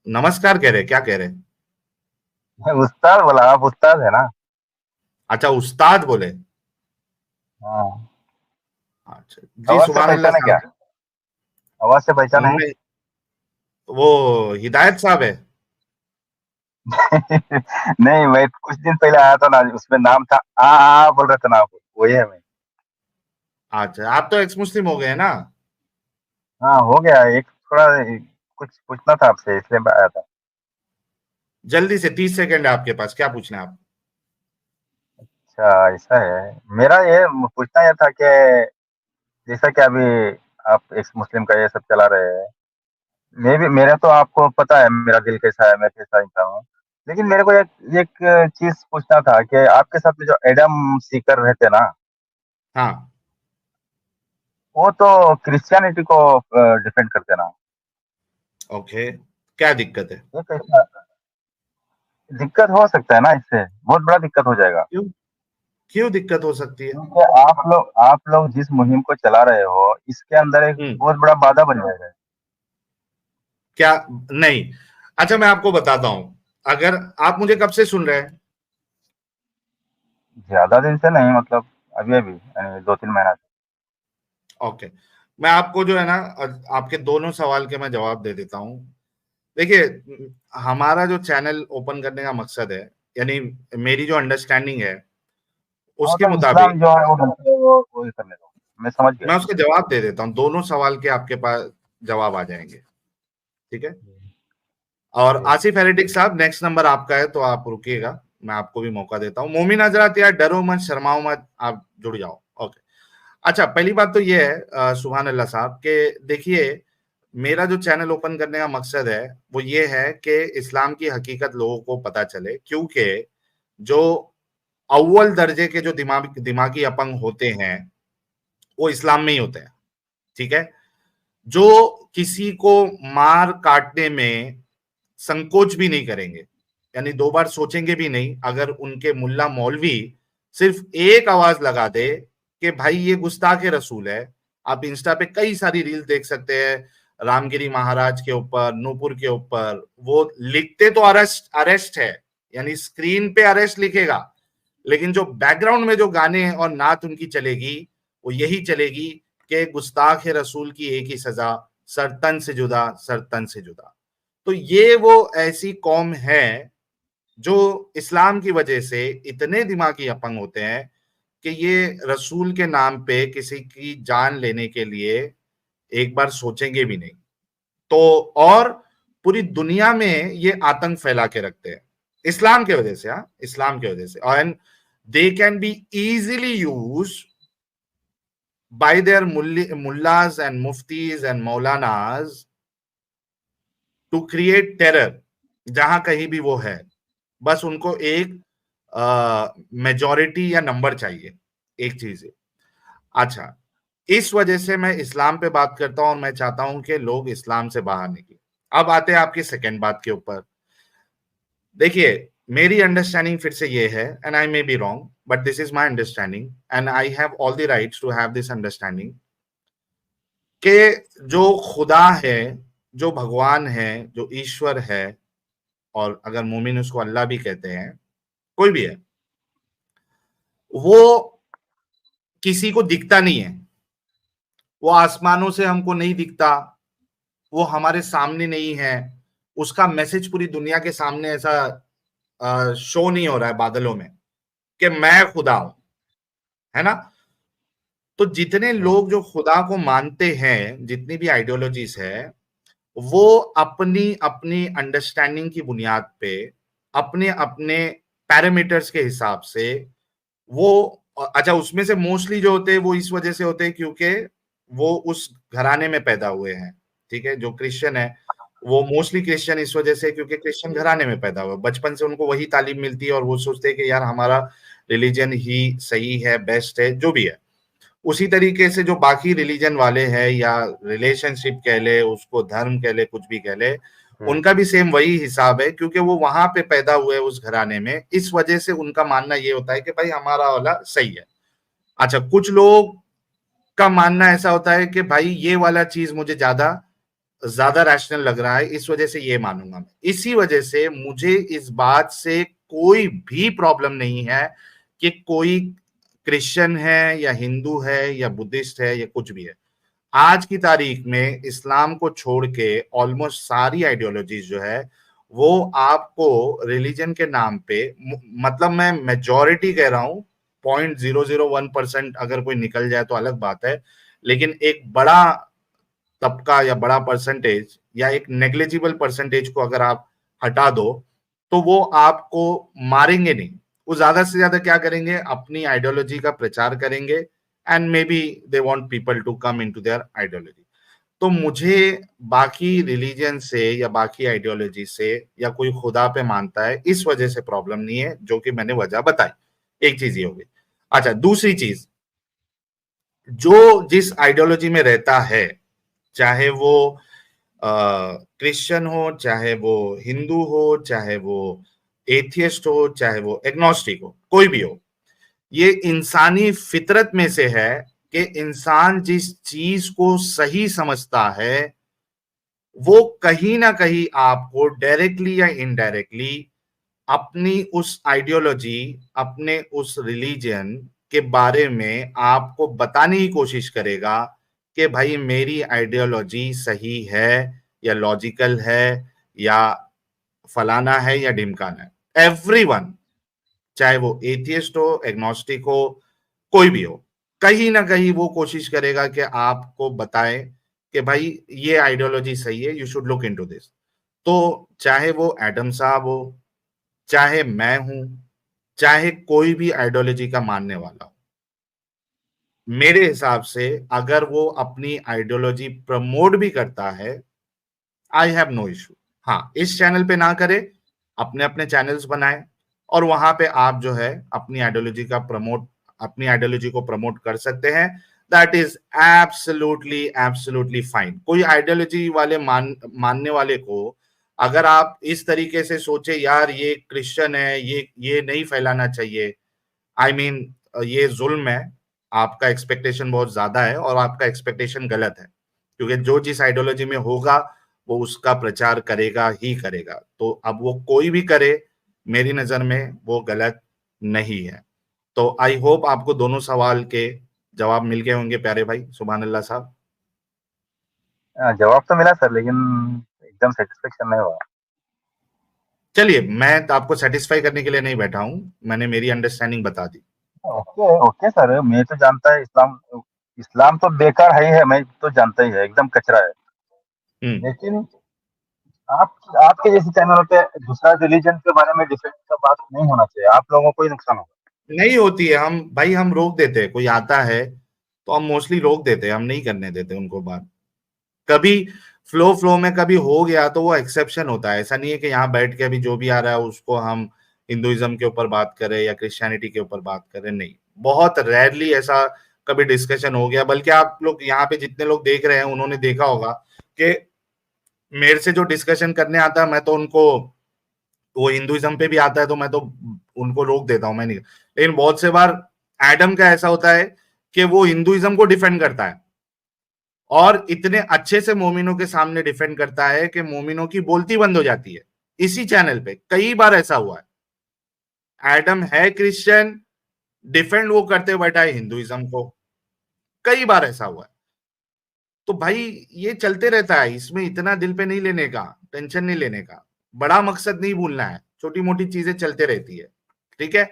नमस्कार कह रहे, क्या कह रहे? उस्ताद बोला, आप उस्ताद है ना। अच्छा, उस्ताद बोले। हाँ। अच्छा जी, आवाज से सुभान अल्लाह पहचाने क्या? साहब। आवाज से पहचाने है। नहीं, वो हिदायत साहब है। नहीं, मैं कुछ दिन पहले आया था ना, उसमें नाम था बोल रहे थे ना आप, वही है मैं। अच्छा, आप तो एक्स मुस्लिम हो गए ना। हाँ, हो गया एक थोड़ा। कुछ पूछना था आपसे, इसलिए मैं आया था। जल्दी से 30 सेकंड है आपके पास, क्या पूछना है आप? अच्छा, ऐसा है। मेरा ये पूछना यह था कि जैसा कि अभी आप एक्स मुस्लिम का ये सब चला रहे हैं, मैं भी, मेरा तो आपको पता है मेरा दिल कैसा है, मैं कैसा इंसान हूँ। लेकिन मेरे को एक एक चीज पूछना था कि आपके साथ में जो एडम सीकर रहते ना, हाँ। वो तो क्रिश्चियनिटी को डिफेंड करते ना। ओके, क्या दिक्कत है? ये कैसा दिक्कत हो सकता है ना, इससे बहुत बड़ा दिक्कत हो जाएगा। क्यों? क्यों दिक्कत हो सकती है? क्योंकि आप लोग जिस मुहिम को चला रहे हो, इसके अंदर एक हम्म। बहुत बड़ा बाधा बन जाएगा। क्या? नहीं। अच्छा, मैं आपको बताता हूं। अगर आप मुझे कब से सुन रहे हैं? ज्यादा दिन से नहीं, मतलब अभी अभी यानी 2-3 महीना से। ओके, मैं आपको जो है ना, आपके दोनों सवाल के मैं जवाब दे देता हूं। देखिए, हमारा जो चैनल ओपन करने का मकसद है, यानी मेरी जो अंडरस्टैंडिंग है उसके मतलब मुताबिक, इस्लाम जो है वो बनते हैं, वो ही करने दो। मैं समझ गया। मैं उसका जवाब दे देता हूँ। दोनों सवाल के आपके पास जवाब आ जाएंगे। ठीक है। और ठीक। आसिफ हेरेटिक साहब, नेक्स्ट नंबर आपका है, तो आप रुकिएगा, मैं आपको भी मौका देता हूँ। मोमिन हजरात, यार डरो मत, शर्माओ मत, आप जुड़ जाओ। ओके। अच्छा, पहली बात तो ये है, सुभान अल्लाह साहब, के देखिए, मेरा जो चैनल ओपन करने का मकसद है वो ये है कि इस्लाम की हकीकत लोगों को पता चले, क्योंकि जो अव्वल दर्जे के जो दिमागी अपंग होते हैं वो इस्लाम में ही होते हैं। ठीक है। जो किसी को मार काटने में संकोच भी नहीं करेंगे, यानी दो बार सोचेंगे भी नहीं, अगर उनके मुल्ला मौलवी सिर्फ एक आवाज लगा दे कि भाई ये गुस्ताख रसूल है। आप इंस्टा पे कई सारी रील देख सकते हैं, रामगिरी महाराज के ऊपर, नूपुर के ऊपर, वो लिखते तो अरेस्ट अरेस्ट है, यानी स्क्रीन पे अरेस्ट लिखेगा, लेकिन जो बैकग्राउंड में जो गाने और नात उनकी चलेगी वो यही चलेगी कि गुस्ताख रसूल की एक ही सजा, सरतन से जुदा, सरतन से जुदा। तो ये वो ऐसी कौम है जो इस्लाम की वजह से इतने दिमागी अपंग होते हैं कि ये रसूल के नाम पे किसी की जान लेने के लिए एक बार सोचेंगे भी नहीं। तो और पूरी दुनिया में ये आतंक फैला के रखते हैं इस्लाम की वजह से। हाँ, इस्लाम की वजह से। And they can be easily use by their mullahs and muftis and maulanas to create terror जहां कहीं भी वो है। बस उनको एक मेजॉरिटी या नंबर चाहिए, एक चीज है। अच्छा, इस वजह से मैं इस्लाम पे बात करता हूं और मैं चाहता हूं कि लोग इस्लाम से बाहर निकले। अब आते हैं आपकी सेकंड बात के ऊपर। देखिए, मेरी अंडरस्टैंडिंग फिर से ये है, and I may be wrong, but this is my understanding and I have all the rights to have this understanding, कि जो खुदा है, जो भगवान है, जो ईश्वर है, और अगर मोमिन उसको अल्लाह भी कहते हैं, कोई भी है, वो किसी को दिखता नहीं है। वो आसमानों से हमको नहीं दिखता, वो हमारे सामने नहीं है, उसका मैसेज पूरी दुनिया के सामने ऐसा शो नहीं हो रहा है बादलों में कि मैं खुदा हूं, है ना। तो जितने लोग जो खुदा को मानते हैं, जितनी भी आइडियोलॉजीज है, वो अपनी अपनी अंडरस्टैंडिंग की बुनियाद पे, अपने अपने पैरामीटर्स के हिसाब से, वो, अच्छा, उसमें से मोस्टली जो होते हैं वो इस वजह से होते हैं क्योंकि वो उस घराने में पैदा हुए हैं। ठीक है, जो क्रिश्चियन है वो मोस्टली क्रिश्चियन इस वजह से क्योंकि क्रिश्चियन घराने में पैदा हुआ, बचपन से उनको वही तालीम मिलती है और वो सोचते हैं कि यार हमारा रिलीजन ही सही है, बेस्ट है, जो भी है। उसी तरीके से जो बाकी रिलीजन वाले हैं, या रिलेशनशिप कह ले, उसको धर्म कह ले, कुछ भी कह ले, ठीक। उनका भी सेम वही हिसाब है क्योंकि वो वहां पे पैदा हुए उस घराने में। इस वजह से उनका मानना ये होता है कि भाई हमारा वाला सही है। अच्छा, कुछ लोग का मानना ऐसा होता है कि भाई ये वाला चीज मुझे ज्यादा ज्यादा रैशनल लग रहा है, इस वजह से ये मानूंगा मैं। इसी वजह से मुझे इस बात से कोई भी प्रॉब्लम नहीं है कि कोई क्रिश्चियन है या हिंदू है या बुद्धिस्ट है या कुछ भी है। आज की तारीख में इस्लाम को छोड़ के ऑलमोस्ट सारी आइडियोलॉजीज जो है वो आपको रिलीजन के नाम पे, मतलब मैं मेजॉरिटी कह रहा हूं, 0.001% अगर कोई निकल जाए तो अलग बात है, लेकिन एक बड़ा तबका या बड़ा परसेंटेज या एक नेग्लिजिबल परसेंटेज को अगर आप हटा दो तो वो आपको मारेंगे नहीं। वो ज्यादा से ज्यादा क्या करेंगे, अपनी आइडियोलॉजी का प्रचार करेंगे, and may be they want people to come into their ideology. तो मुझे बाकी रिलीजन से या बाकी आइडियोलॉजी से या कोई खुदा पे मानता है इस वजह से प्रॉब्लम नहीं है, जो कि मैंने वजह बताई। एक चीज ये हो गई। अच्छा, दूसरी चीज, जो जिस आइडियोलॉजी में रहता है, चाहे वो क्रिश्चियन हो, चाहे वो हिंदू हो, चाहे वो एथियस्ट हो, चाहे वो एग्नोस्टिक हो, कोई भी हो, ये इंसानी फितरत में से है कि इंसान जिस चीज को सही समझता है वो कहीं ना कहीं आपको डायरेक्टली या इनडायरेक्टली अपनी उस आइडियोलॉजी, अपने उस रिलीजन के बारे में आपको बताने की कोशिश करेगा कि भाई मेरी आइडियोलॉजी सही है या लॉजिकल है या फलाना है या ढिमकाना है। एवरीवन, चाहे वो एथियस्ट हो, एग्नोस्टिक हो, कोई भी हो, कहीं ना कहीं वो कोशिश करेगा कि आपको बताए कि भाई ये आइडियोलॉजी सही है, you should look into this. तो चाहे वो एडम साहब हो, चाहे मैं हूं, चाहे कोई भी आइडियोलॉजी का मानने वाला हो, मेरे हिसाब से अगर वो अपनी आइडियोलॉजी प्रमोट भी करता है, आई हैव नो इशू। हाँ, इस चैनल पे ना करे, अपने अपने चैनल्स बनाए और वहां पे आप जो है अपनी आइडियोलॉजी का प्रमोट, अपनी आइडियोलॉजी को प्रमोट कर सकते हैं। That is absolutely absolutely fine. कोई आइडियोलॉजी वाले मानने वाले को अगर आप इस तरीके से सोचे, यार ये क्रिश्चियन है, ये नहीं फैलाना चाहिए, आई I मीन ये जुल्म है, आपका एक्सपेक्टेशन बहुत ज्यादा है और आपका एक्सपेक्टेशन गलत है, क्योंकि जो जिस आइडियोलॉजी में होगा वो उसका प्रचार करेगा ही करेगा। तो अब वो कोई भी करे, मेरी नजर में वो गलत नहीं है। तो आई होप आपको दोनों सवाल के जवाब मिल गए होंगे प्यारे भाई। सुभान अल्लाह साहब। जवाब तो मिला सर, लेकिन एकदम सेटिस्फेक्शन नहीं हुआ। चलिए, मैं तो आपको सेटिस्फाई करने के लिए नहीं बैठा हूं, मैंने मेरी अंडरस्टैंडिंग बता दी। ओके ओके सर, मैं तो जानता है इस्लाम, इस्लाम तो बेकार है ही है, मैं तो जानता ही है, एकदम कचरा है। हम्म। लेकिन आप आपके जैसे चैनल पे दूसरा रिलीजन के बारे में डिफेंस का बात नहीं होना चाहिए, आप लोगों को ही नुकसान होगा। नहीं होती है, हम भाई हम रोक देते हैं, कोई आता है तो हम मोस्टली रोक देते हैं, हम नहीं करने देते उनको बात। कभी फ्लो फ्लो में कभी हो गया तो वो एक्सेप्शन होता है, ऐसा नहीं है कि यहाँ बैठ के अभी जो भी आ रहा है उसको हम हिंदुइज्म के ऊपर बात करें या क्रिश्चियनिटी के ऊपर बात करें, नहीं। बहुत रेयरली ऐसा कभी डिस्कशन हो गया, बल्कि आप लोग यहाँ पे जितने लोग देख रहे हैं उन्होंने देखा होगा कि मेरे से जो डिस्कशन करने आता है मैं तो उनको, वो हिंदुइज्म पे भी आता है तो मैं तो उनको रोक देता हूं, मैं नहीं। लेकिन बहुत से बार एडम का ऐसा होता है कि वो हिंदुइज्म को डिफेंड करता है और इतने अच्छे से मोमिनों के सामने डिफेंड करता है कि मोमिनों की बोलती बंद हो जाती है। इसी चैनल पे कई बार ऐसा हुआ है, एडम है क्रिश्चियन, डिफेंड वो करते बैठा है हिंदुइज्म को, कई बार ऐसा हुआ है। तो भाई ये चलते रहता है, इसमें इतना दिल पे नहीं लेने का, टेंशन नहीं लेने का, बड़ा मकसद नहीं भूलना है, छोटी मोटी चीजें चलते रहती है, ठीक है।